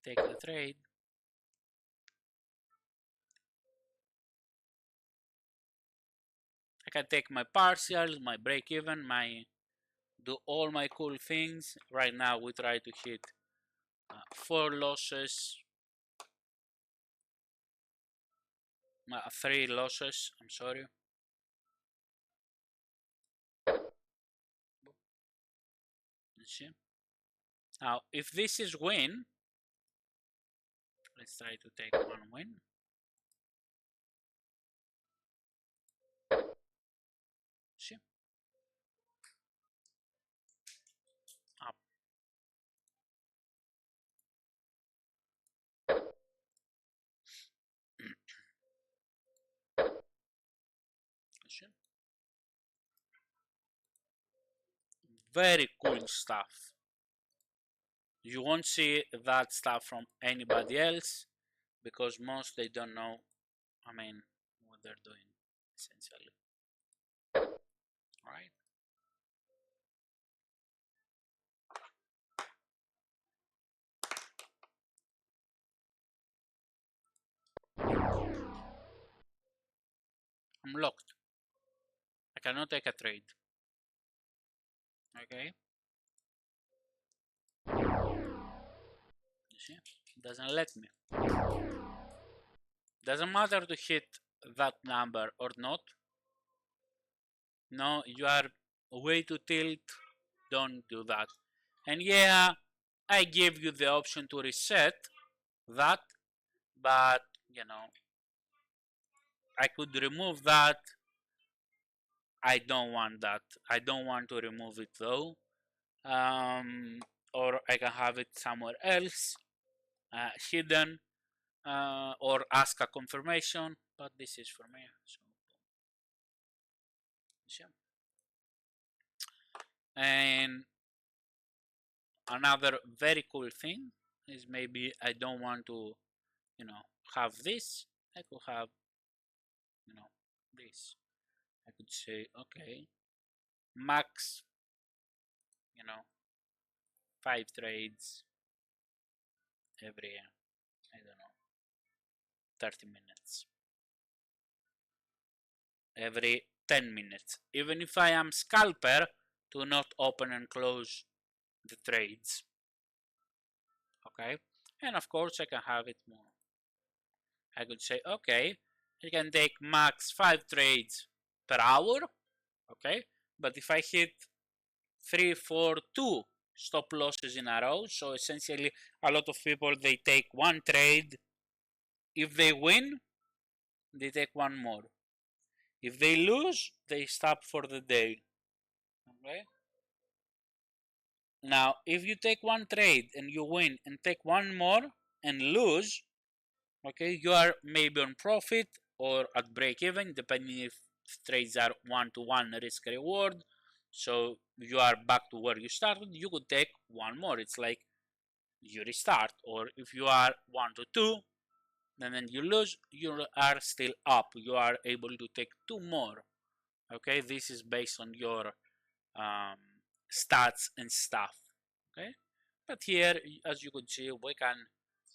take the trade. I can take my partials, my break even, do all my cool things. Right now we try to hit 4 losses, 3 losses, I'm sorry. Let's see. Now if this is win, let's try to take 1 win. See, up. See? Very cool stuff. You won't see that stuff from anybody else, because most they don't know, I mean, what they're doing essentially. All right. I'm locked. I cannot take a trade. Okay. You see? It doesn't let me. Doesn't matter to hit that number or not. No, you are way too tilt. Don't do that. And yeah, I give you the option to reset that, but you know, I could remove that. I don't want that. I don't want to remove it though. Or I can have it somewhere else, hidden, or ask a confirmation, but this is for me. So, and another very cool thing is, maybe I don't want to, you know, have this. I could have, you know, this. I could say, okay, max, you know, 5 trades every, I don't know, 30 minutes, every 10 minutes, even if I am scalper, to not open and close the trades. Okay, and of course I can have it more. I could say, okay, I can take max 5 trades per hour, okay, but if I hit 3, 4, 2 stop losses in a row, so essentially a lot of people, they take one trade. If they win, they take one more. If they lose, they stop for the day. Okay. Now, if you take one trade and you win and take one more and lose, okay, you are maybe on profit or at break even, depending if trades are 1-to-1 risk reward. So you are back to where you started. You could take one more. It's like you restart. Or if you are 1-to-2, and then you lose, you are still up. You are able to take two more. Okay, this is based on your um, stats and stuff. Okay, but here, as you can see, we can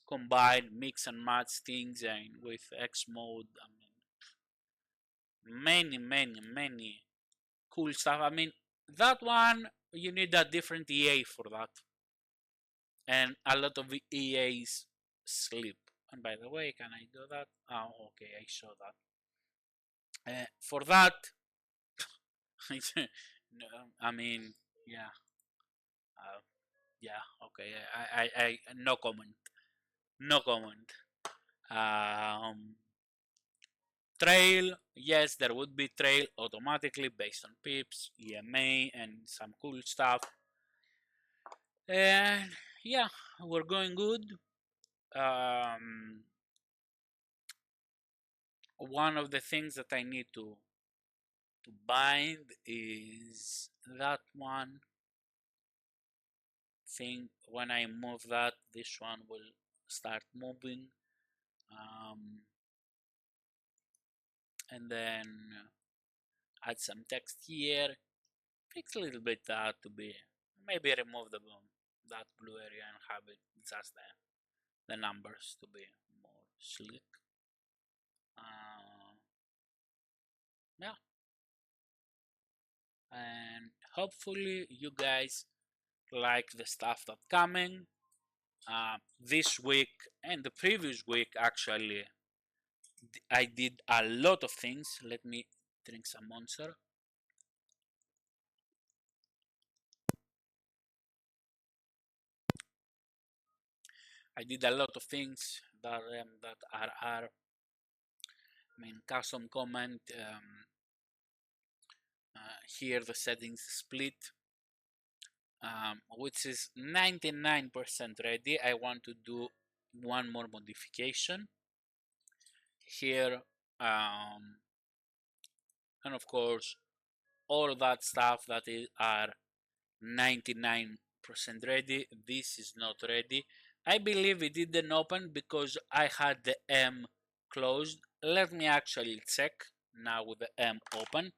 combine, mix and match things, and with X mode, I mean, many cool stuff. I mean, that one, you need a different EA for that, and a lot of EAs sleep. And by the way, can I do that? Oh, okay, I saw that. For that, no, I mean, yeah, uh, yeah, okay, I, no comment, no comment. Trail, yes, there would be trail automatically based on pips, EMA, and some cool stuff. And yeah, we're going good. One of the things that I need to bind is that one thing. When I move that, this one will start moving. And then add some text here, fix a little bit that to be, maybe remove that blue area and have it just the numbers to be more slick. Yeah, and hopefully you guys like the stuff that's coming. This week and the previous week, actually, I did a lot of things. Let me drink some monster. I did a lot of things that are I mean, custom comment. Here the settings split, which is 99% ready. I want to do one more modification here, and of course all that stuff that are 99% ready. This is not ready. I believe it didn't open because I had the M closed. Let me actually check now with the M open.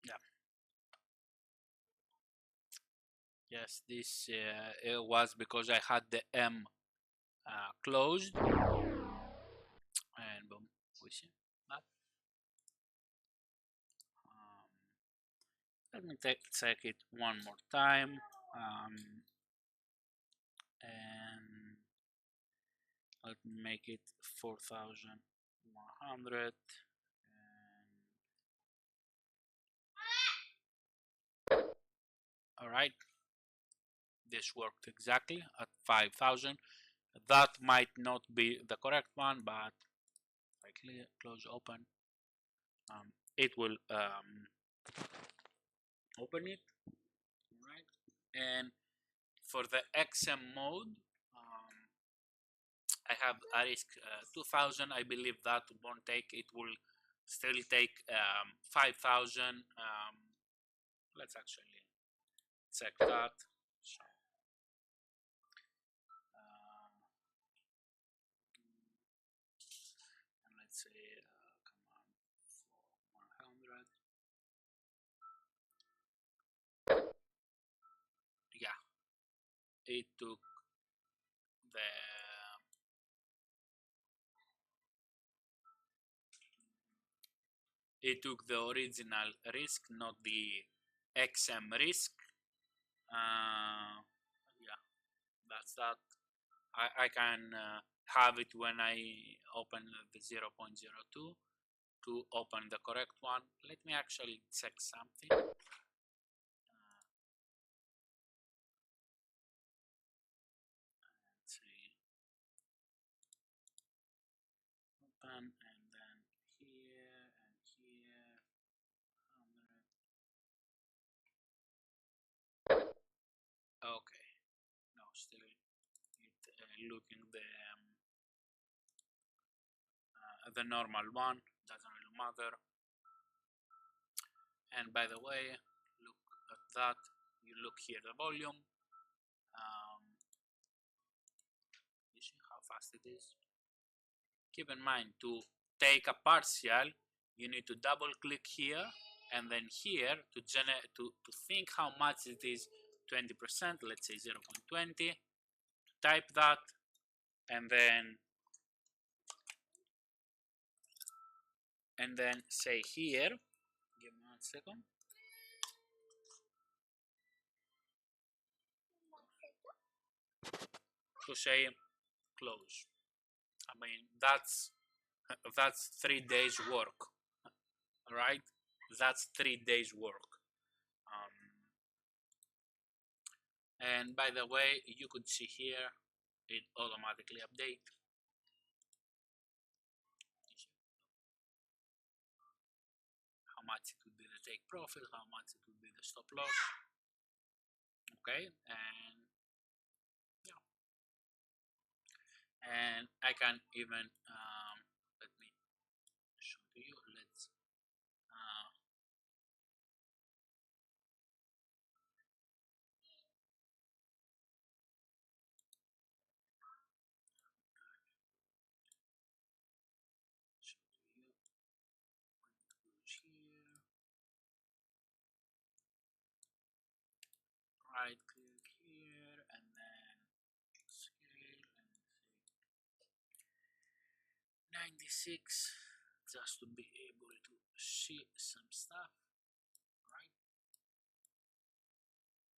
Yeah. Yes, this it was because I had the M closed, and boom, we see that. Um, Let me check it one more time, and let me make it 4,100. All right, this worked exactly at 5,000. That might not be the correct one, but if I close open, it will open it. All right, and for the XM mode, I have a risk 2,000. I believe that won't take. It will still take 5,000. Let's actually check that. So it took the original risk, not the XM risk. Yeah, that's that. I can have it when I open the 0.02 to open the correct one. Let me actually check something. Let's see. Open and then here and here. 100. Okay. No, still looking the normal one. Doesn't really matter. And by the way, look at that. You look here the volume. You see how fast it is. Keep in mind, to take a partial, you need to double click here and then here to think how much it is. 20%, let's say 0.20. Type that and then say here. Give me 1 second. To say close. I mean, that's 3 days work. All right, that's 3 days work. And by the way, you could see here it automatically update. How much it would be the take profit, how much it would be the stop loss. Okay, and yeah, and I can even let me show to you. Let's show to you when it goes here. Right click here and then scale and say 96, just to be able to see some stuff. Right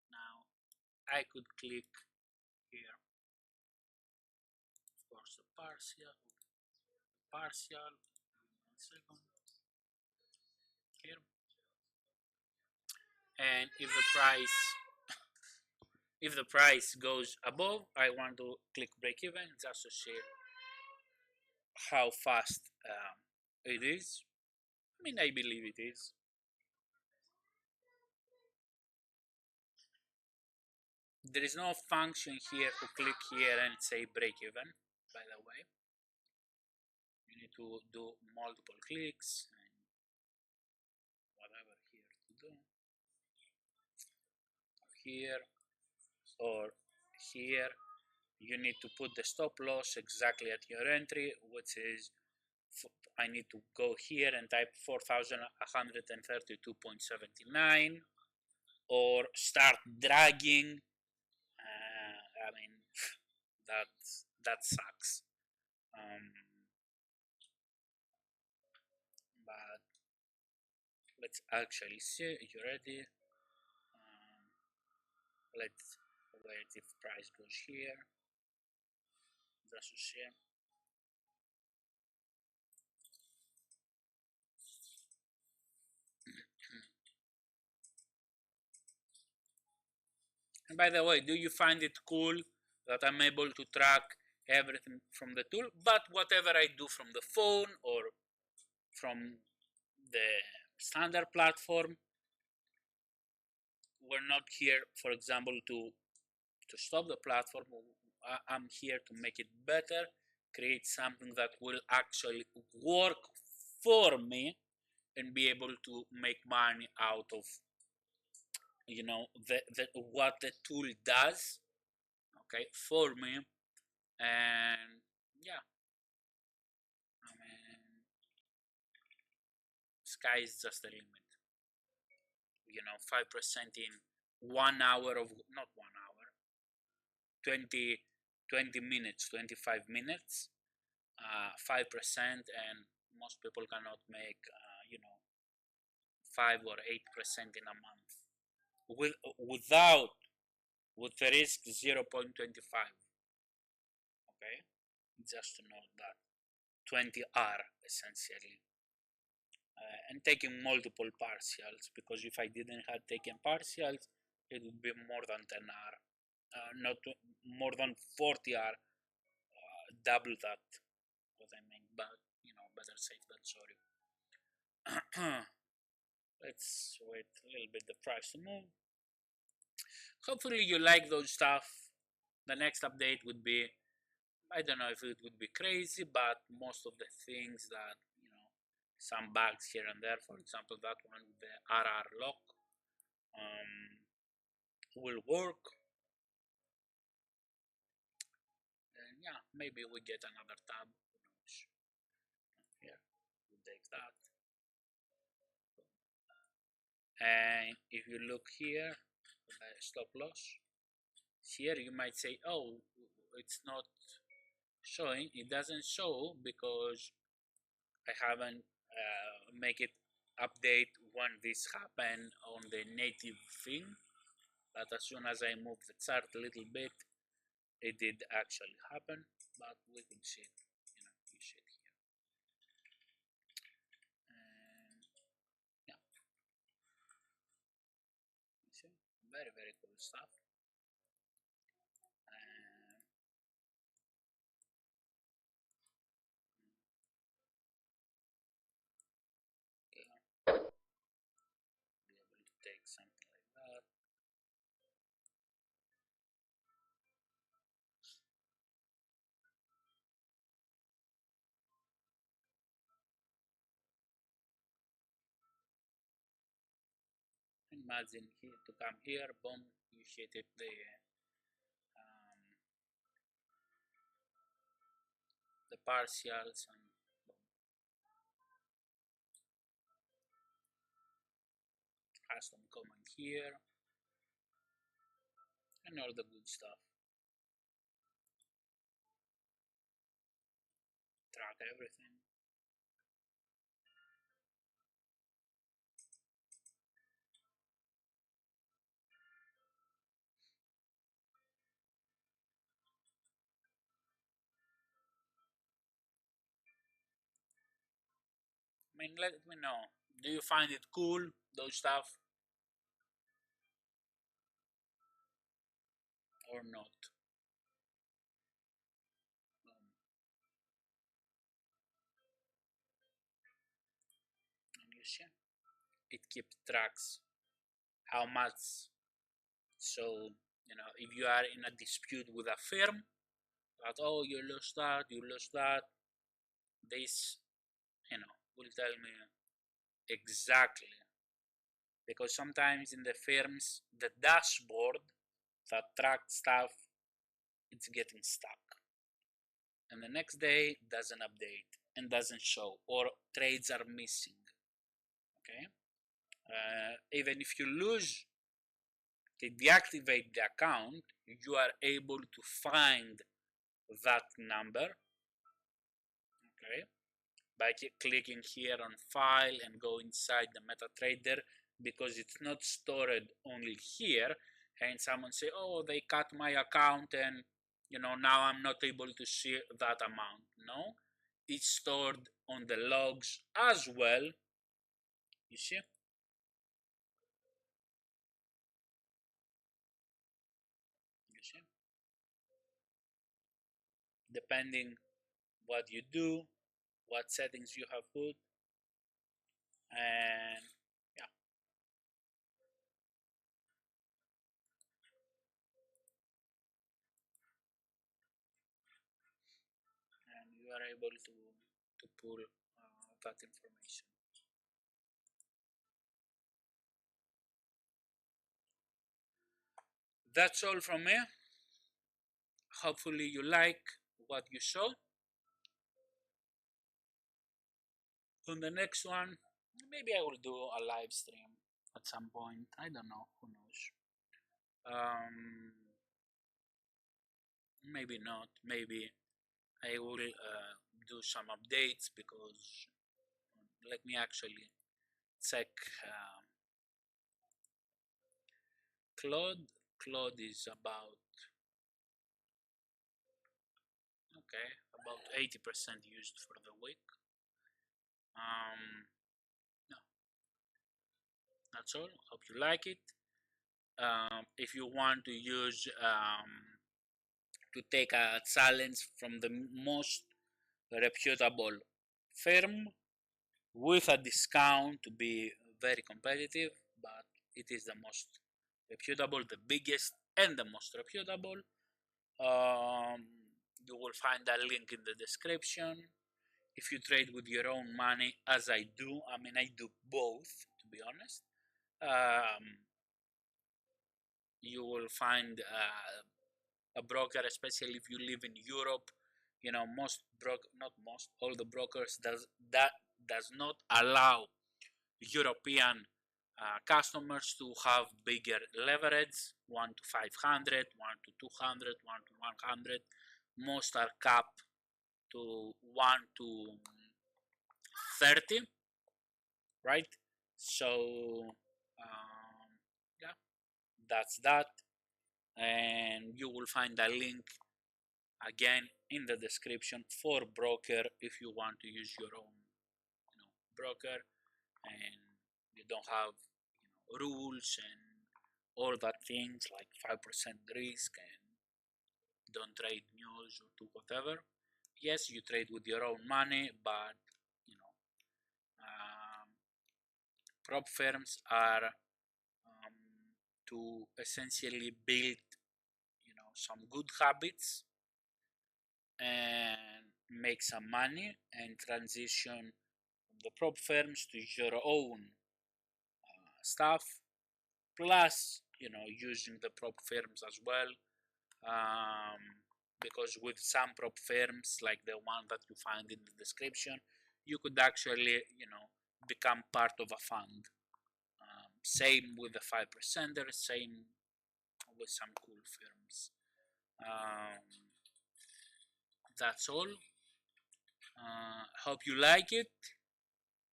now I could click here, of course, the partial. 1 second here, and if the price goes above, I want to click break even just to see how fast it is. I mean, I believe it is. There is no function here to click here and say break even, by the way. You need to do multiple clicks and whatever here to do. Here or here, you need to put the stop loss exactly at your entry, which is I need to go here and type 4,132.79 or start dragging. I mean, that sucks. But let's actually see. You ready? Let's wait if price goes here. Just to see. And by the way, do you find it cool that I'm able to track everything from the tool, but whatever I do from the phone or from the standard platform, we're not here, for example, to stop the platform. I'm here to make it better, create something that will actually work for me and be able to make money out of, you know, what the tool does, okay, for me. And yeah, I mean, sky is just the limit. You know, 5% in 1 hour of, not 1 hour, 20 minutes, 25 minutes, 5%, and most people cannot make 5 or 8% in a month with the risk 0.25. Okay, just to note that 20R essentially, and taking multiple partials, because if I didn't have taken partials, it would be more than 10R, not more than 40R, double that. What I mean, but better safe than sorry. Let's wait a little bit the price to move. Hopefully you like those stuff. The next update would be, I don't know if it would be crazy, but most of the things that, some bugs here and there, for example, that one with the RR lock, will work. And yeah, maybe we get another tab, who knows. Here, we take that. And if you look here, stop loss, here you might say, oh, it's not showing. It doesn't show because I haven't make it update when this happened on the native thing, but as soon as I move the chart a little bit, it did actually happen. But we can see it, you see it here. And yeah, you see, very, very cool stuff. Be able to take something like that. Imagine here to come here, boom, you hit it the partials, and boom, custom comment here, and all the good stuff. Track everything. I mean, let me know. Do you find it cool, those stuff, or not? And you see, it keeps tracks how much. So, if you are in a dispute with a firm, that, oh, you lost that, this, will tell me exactly. Because sometimes in the firms, the dashboard that tracks stuff, it's getting stuck. And the next day doesn't update and doesn't show, or trades are missing. Okay, even if you lose, they deactivate the account, you are able to find that number, okay, by clicking here on file and go inside the MetaTrader, because it's not stored only here, and someone say, oh, they cut my account and now I'm not able to see that amount. No, it's stored on the logs as well, you see. Depending what you do, what settings you have put, and yeah, and you are able to pull that information. That's all from me. Hopefully you like what you saw. On the next one, maybe I will do a live stream at some point. I don't know, who knows. maybe not. Maybe I will do some updates, because let me actually check Claude. Claude is about, okay, about 80% used for the week. No, that's all. Hope you like it. If you want to use to take a challenge from the most reputable firm with a discount to be very competitive, but it is the most reputable, the biggest and the most reputable. You will find a link in the description. If you trade with your own money, as I do, I mean, I do both, to be honest, you will find a broker, especially if you live in Europe. You know, not most, all the brokers does not allow European customers to have bigger leverage, 1 to 500, 1 to 200, 1 to 100. Most are capped to 1 to 30, right? So yeah, that's that. And you will find a link again in the description for broker if you want to use your own, broker, and you don't have, rules and all that things like 5% risk and don't trade news or do whatever. Yes, you trade with your own money, but you know, prop firms are to essentially build, some good habits and make some money and transition from the prop firms to your own stuff, plus using the prop firms as well, um, because with some prop firms like the one that you find in the description, you could actually become part of a fund. Same with the 5%er, same with some cool firms. That's all. Hope you like it,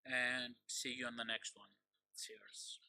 and see you on the next one. Cheers.